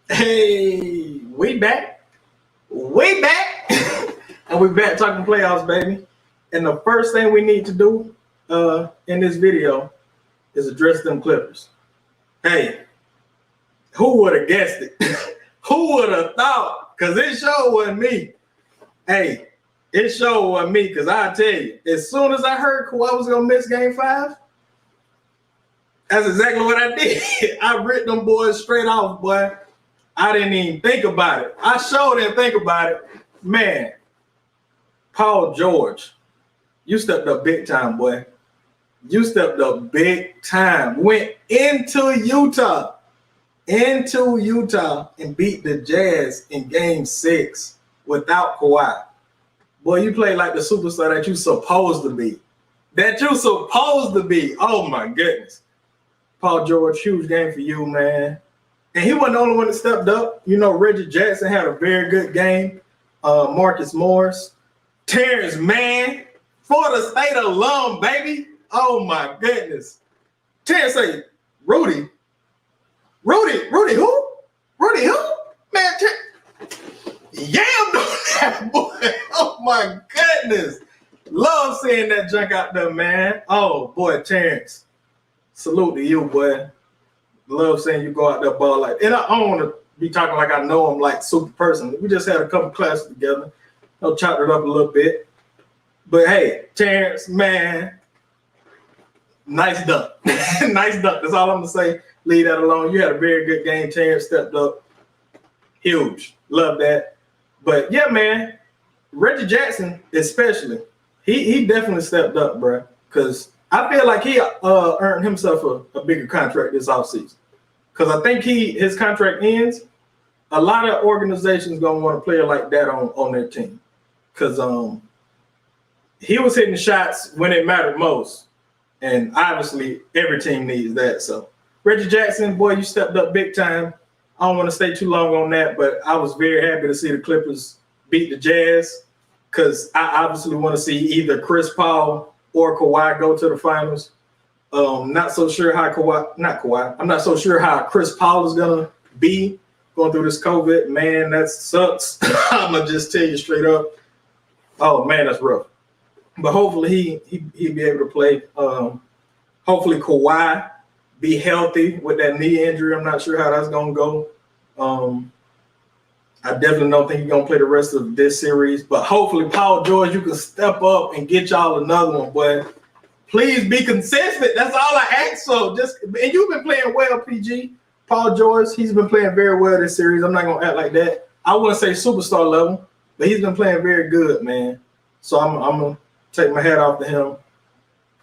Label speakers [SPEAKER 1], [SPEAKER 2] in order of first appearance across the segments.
[SPEAKER 1] Hey, we back. We back. And we back talking playoffs, baby. And the first thing we need to do in this video is address them Clippers. Hey, who would have guessed it? Who would have thought? Because it sure wasn't me. Hey, it sure wasn't me. Because I tell you, as soon as I heard Kawhi was going to miss game 5, that's exactly what I did. I ripped them boys straight off, boy. I didn't even think about it. I sure didn't think about it. Man, Paul George, you stepped up big time, boy. You stepped up big time. Went into Utah and beat the Jazz in game 6 without Kawhi. Boy, you played like the superstar that you supposed to be. Oh, my goodness. Paul George, huge game for you, man. And he wasn't the only one that stepped up. You know, Reggie Jackson had a very good game. Marcus Morris. Terrence Mann, Florida State alum, baby. Oh, my goodness. Terrence say, Rudy who? Rudy who? Man, yammed on that boy. Oh, my goodness. Love seeing that junk out there, man. Oh, boy, Terrence. Salute to you, boy. Love seeing you go out there ball like. And I don't want to be talking like I know him like super person. We just had a couple classes together. I'll chop it up a little bit. But hey, Terrence, man, nice dunk. Nice dunk. That's all I'm gonna say. Leave that alone. You had a very good game. Terrence stepped up. Huge. Love that. But yeah, man, Reggie Jackson especially, he definitely stepped up, bro. Because I feel like he earned himself a bigger contract this offseason. Because I think his contract ends. A lot of organizations gonna want a player like that on their team. Because he was hitting shots when it mattered most. And obviously every team needs that. So Reggie Jackson, boy, you stepped up big time. I don't want to stay too long on that, but I was very happy to see the Clippers beat the Jazz. Because I obviously want to see either Chris Paul or Kawhi go to the finals. Not so sure how I'm not so sure how Chris Paul is gonna be going through this COVID. Man, that sucks. I'm gonna just tell you straight up. Oh man, that's rough. But hopefully he'll be able to play. Hopefully Kawhi be healthy with that knee injury. I'm not sure how that's gonna go. I definitely don't think he's gonna play the rest of this series. But hopefully Paul George, you can step up and get y'all another one, boy. Please be consistent. That's all I ask for. And you've been playing well, PG. Paul George, he's been playing very well this series. I'm not gonna act like that. I wouldn't say superstar level, but he's been playing very good, man. So I'm gonna take my hat off to him.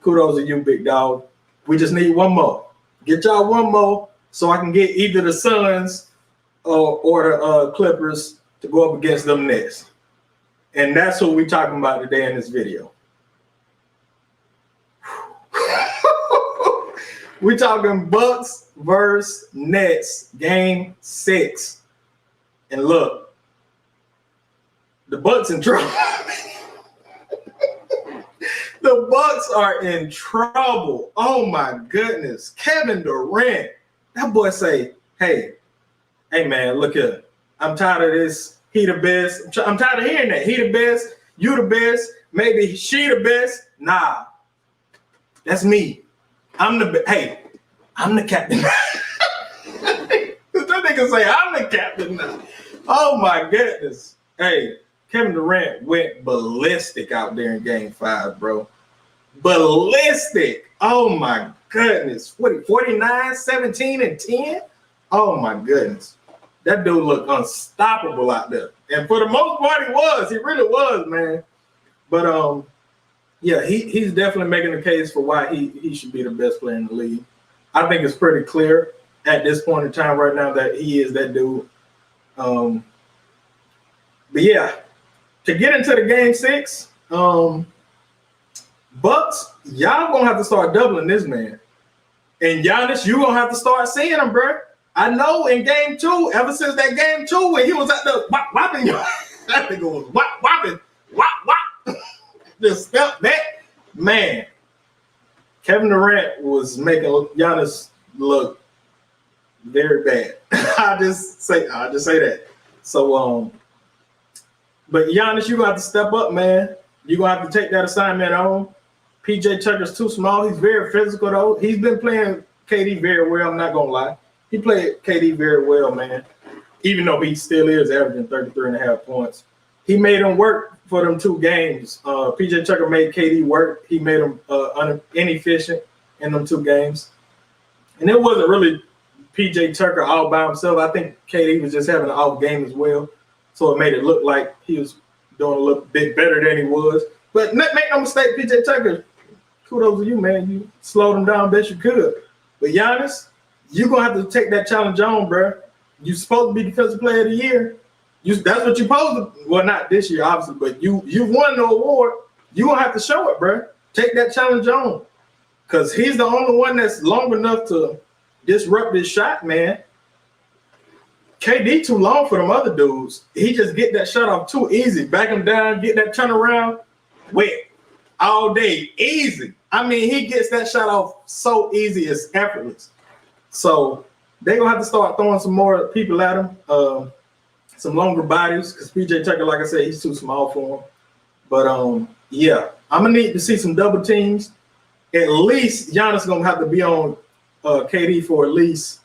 [SPEAKER 1] Kudos to you, big dog. We just need one more. Get y'all one more so I can get either the Suns or the Clippers to go up against them Nets. And that's what we're talking about today in this video. We're talking Bucks versus Nets, game 6. And look, the Bucks in trouble. The Bucks are in trouble. Oh my goodness. Kevin Durant. That boy say, hey man, look here. I'm tired of this. He the best. I'm tired of hearing that. He the best. You the best. Maybe she the best. Nah. That's me. I'm the captain. That nigga say I'm the captain now. Oh my goodness. Hey, Kevin Durant went ballistic out there in game 5, bro. Ballistic. Oh my goodness. What, 49, 17, and 10? Oh my goodness. That dude looked unstoppable out there. And for the most part, he was. He really was, man. But yeah, he's definitely making the case for why he should be the best player in the league. I think it's pretty clear at this point in time right now that he is that dude. But yeah, to get into the game 6, Bucks, y'all gonna have to start doubling this man. And Giannis, you gonna have to start seeing him, bro. I know in game 2, ever since that game 2 when he was out there whopping you, that nigga was whopping. Just step back. Man, Kevin Durant was making Giannis look very bad. I just say that. So but Giannis, you're gonna have to step up, man. You're gonna have to take that assignment on. PJ Tucker's too small. He's very physical though. He's been playing KD very well. I'm not gonna lie. He played KD very well, man. Even though he still is averaging 33.5 points. He made him work for them 2 games. PJ Tucker made KD work. He made him inefficient in them 2 games. And it wasn't really PJ Tucker all by himself. I think KD was just having an off game as well. So it made it look like he was doing a little bit better than he was. But make no mistake, PJ Tucker, kudos to you, man. You slowed him down best you could. But Giannis, you're going to have to take that challenge on, bro. You're supposed to be Defensive Player of the Year. That's what you're supposed to. Well, not this year, obviously, but you won the award. You're going to have to show it, bro. Take that challenge on. Because he's the only one that's long enough to disrupt this shot, man. KD too long for them other dudes. He just get that shot off too easy. Back him down, get that turnaround. Wet. All day. Easy. I mean, he gets that shot off so easy, it's effortless. So they're going to have to start throwing some more people at him. Some longer bodies, because PJ Tucker, like I said, he's too small for him. But, yeah, I'm going to need to see some double teams. At least Giannis going to have to be on KD for at least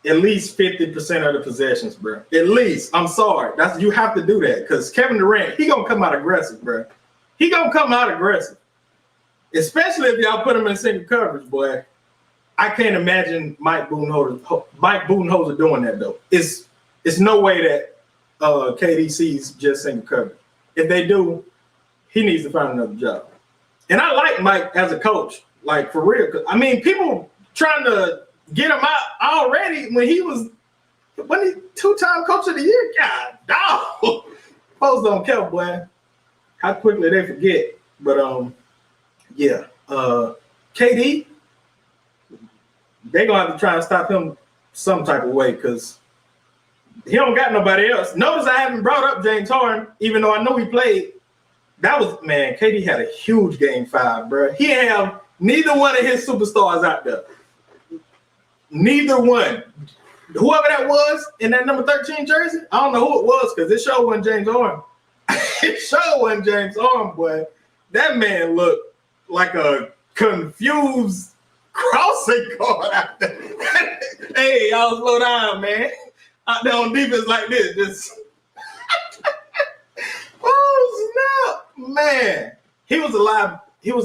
[SPEAKER 1] 50% of the possessions, bro. At least. I'm sorry. You have to do that because Kevin Durant, he going to come out aggressive, bro. He going to come out aggressive. Especially if y'all put him in single coverage, boy. I can't imagine Mike Budenholzer doing that, though. It's no way that KD sees just single coverage. If they do, he needs to find another job. And I like Mike as a coach, like for real. I mean, people trying to get him out already when he 2-time Coach of the Year. God, dog. Folks don't care, boy. How quickly they forget. But yeah, KD. They're going to have to try and stop him some type of way because he don't got nobody else. Notice I haven't brought up James Harden, even though I know he played. KD had a huge game 5, bro. He didn't have neither one of his superstars out there. Neither one. Whoever that was in that number 13 jersey, I don't know who it was because it sure wasn't James Harden. It sure wasn't James Harden, boy. That man looked like a confused crossing guard out there. Hey, y'all slow down, man. Out there on defense like this. Just oh, snap. Man. He was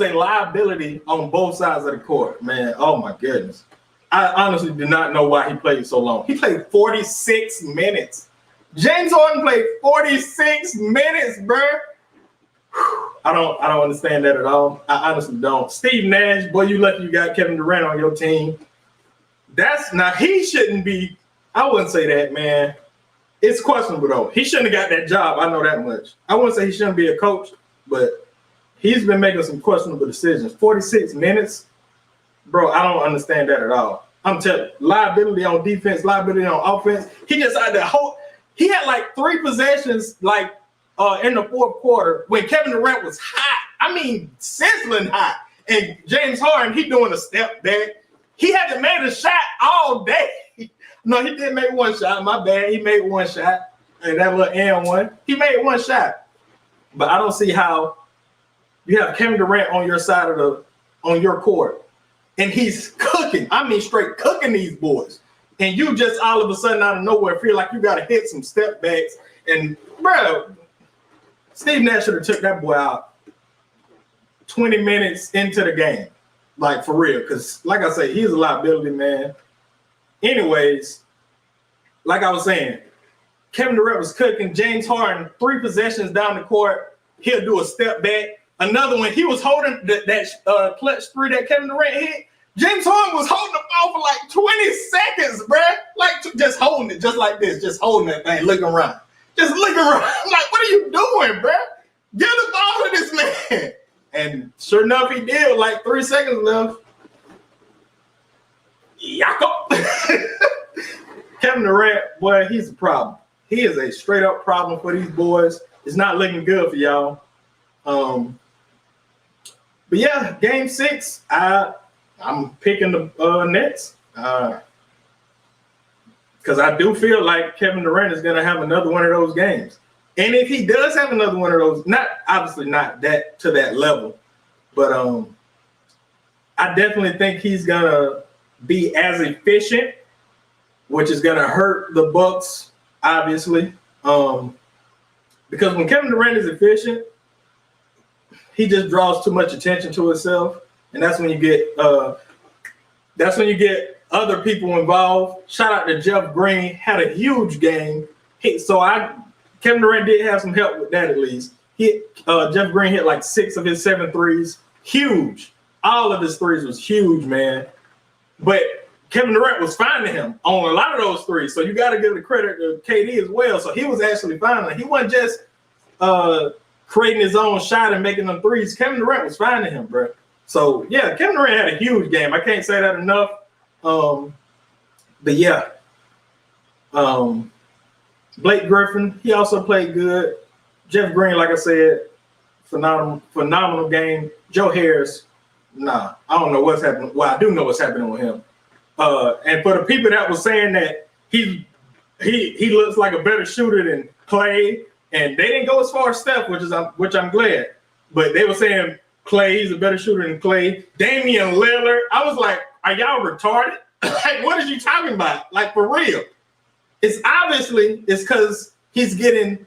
[SPEAKER 1] a liability on both sides of the court, man. Oh, my goodness. I honestly did not know why he played so long. He played 46 minutes. James Harden played 46 minutes, bro. I don't understand that at all. I honestly don't. Steve Nash, boy, you lucky you got Kevin Durant on your team. He shouldn't be. I wouldn't say that, man. It's questionable though. He shouldn't have got that job. I know that much. I wouldn't say he shouldn't be a coach, but he's been making some questionable decisions. 46 minutes, bro. I don't understand that at all. I'm telling you, liability on defense, liability on offense. He just had he had like 3 possessions, like. In the 4th quarter when Kevin Durant was hot. I mean, sizzling hot. And James Harden, he doing a step back. He hasn't made a shot all day. No, he did make 1 shot. My bad. He made 1 shot. And that little and one. He made 1 shot. But I don't see how you have Kevin Durant on your side on your court. And he's cooking. I mean, straight cooking these boys. And you just all of a sudden out of nowhere feel like you got to hit some step backs. And, bro, Steve Nash should have took that boy out 20 minutes into the game. Like, for real. Because, like I say, he's a liability, man. Anyways, like I was saying, Kevin Durant was cooking. James Harden, 3 possessions down the court. He'll do a step back. Another one, he was holding that clutch 3 that Kevin Durant hit. James Harden was holding the ball for like 20 seconds, bro. Like, just holding it, just like this. Just holding that thing, looking around. Just look around. I'm like, what are you doing, bro? Give the ball to this man. And sure enough, he did. Like 3 seconds left. Yako. Kevin Durant, boy, he's a problem. He is a straight up problem for these boys. It's not looking good for y'all. But yeah, game 6, I'm picking the Nets. Because I do feel like Kevin Durant is going to have another one of those games. And if he does have another one of those, obviously not that to that level, but I definitely think he's going to be as efficient, which is going to hurt the Bucks, obviously. Because when Kevin Durant is efficient, he just draws too much attention to himself, and that's when you get other people involved. Shout out to Jeff Green, had a huge game. Kevin Durant did have some help with that at least. Jeff Green hit like 6 of his 7 threes. Huge. All of his threes was huge, man. But Kevin Durant was finding him on a lot of those threes. So you got to give the credit to KD as well. So he was actually finding him. He wasn't just creating his own shot and making them threes. Kevin Durant was finding him, bro. So, yeah, Kevin Durant had a huge game. I can't say that enough. But, yeah. Blake Griffin, he also played good. Jeff Green, like I said, phenomenal game. Joe Harris, I don't know what's happening. Well, I do know what's happening with him. And for the people that was saying that he looks like a better shooter than Clay, and they didn't go as far as Steph, which I'm glad. But they were saying Clay, he's a better shooter than Clay. Damian Lillard, I was like, are y'all retarded? Like, what are you talking about? Like, for real. It's because he's getting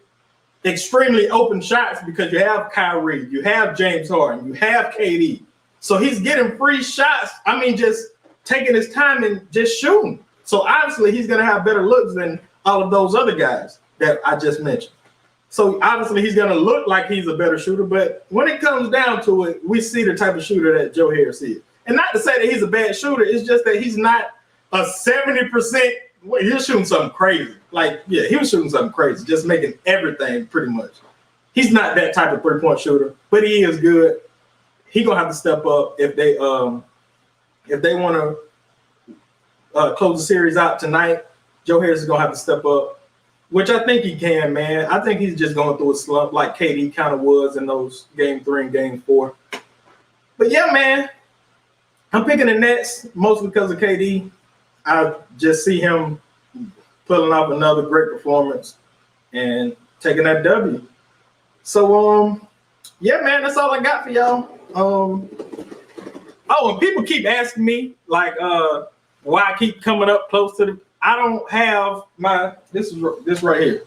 [SPEAKER 1] extremely open shots because you have Kyrie, you have James Harden, you have KD. So he's getting free shots. I mean, just taking his time and just shooting. So obviously he's going to have better looks than all of those other guys that I just mentioned. So obviously he's going to look like he's a better shooter. But when it comes down to it, we see the type of shooter that Joe Harris is. And not to say that he's a bad shooter. It's just that he's not a 70%. Well, he was shooting something crazy. Like, yeah, he was shooting something crazy, just making everything pretty much. He's not that type of three-point shooter, but he is good. He gonna have to step up if they want to close the series out tonight. Joe Harris is gonna have to step up, which I think he can, man. I think he's just going through a slump like KD kind of was in those game 3 and game 4. But yeah, man, I'm picking the Nets mostly because of KD. I just see him pulling off another great performance and taking that W. So, yeah, man, that's all I got for y'all. And people keep asking me, like, why I keep coming up close to I don't have this right here.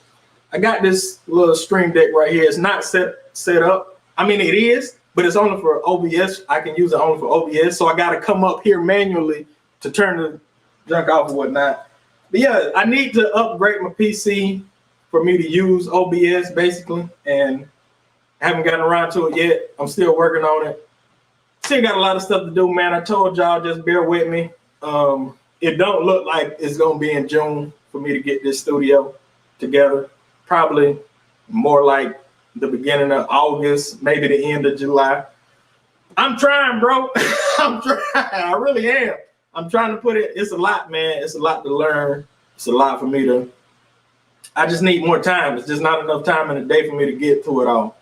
[SPEAKER 1] I got this little stream deck right here. It's not set up. I mean, it is, but it's only for OBS. I can use it only for OBS. So I got to come up here manually to turn the junk off and whatnot. But yeah, I need to upgrade my PC for me to use OBS basically, and I haven't gotten around to it yet. I'm still working on it. Still got a lot of stuff to do, man. I told y'all, just bear with me. It don't look like it's gonna be in June for me to get this studio together. Probably more like the beginning of August, maybe the end of July. I'm trying, bro. I'm trying. I really am. I'm trying to put it. It's a lot, man. It's a lot to learn. It's a lot for me to. I just need more time. It's just not enough time in the day for me to get to it all.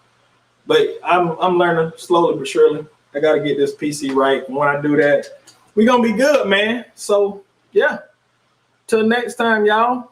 [SPEAKER 1] But I'm learning slowly but surely. I got to get this PC right. And when I do that, we're going to be good, man. So, yeah. Till next time, y'all.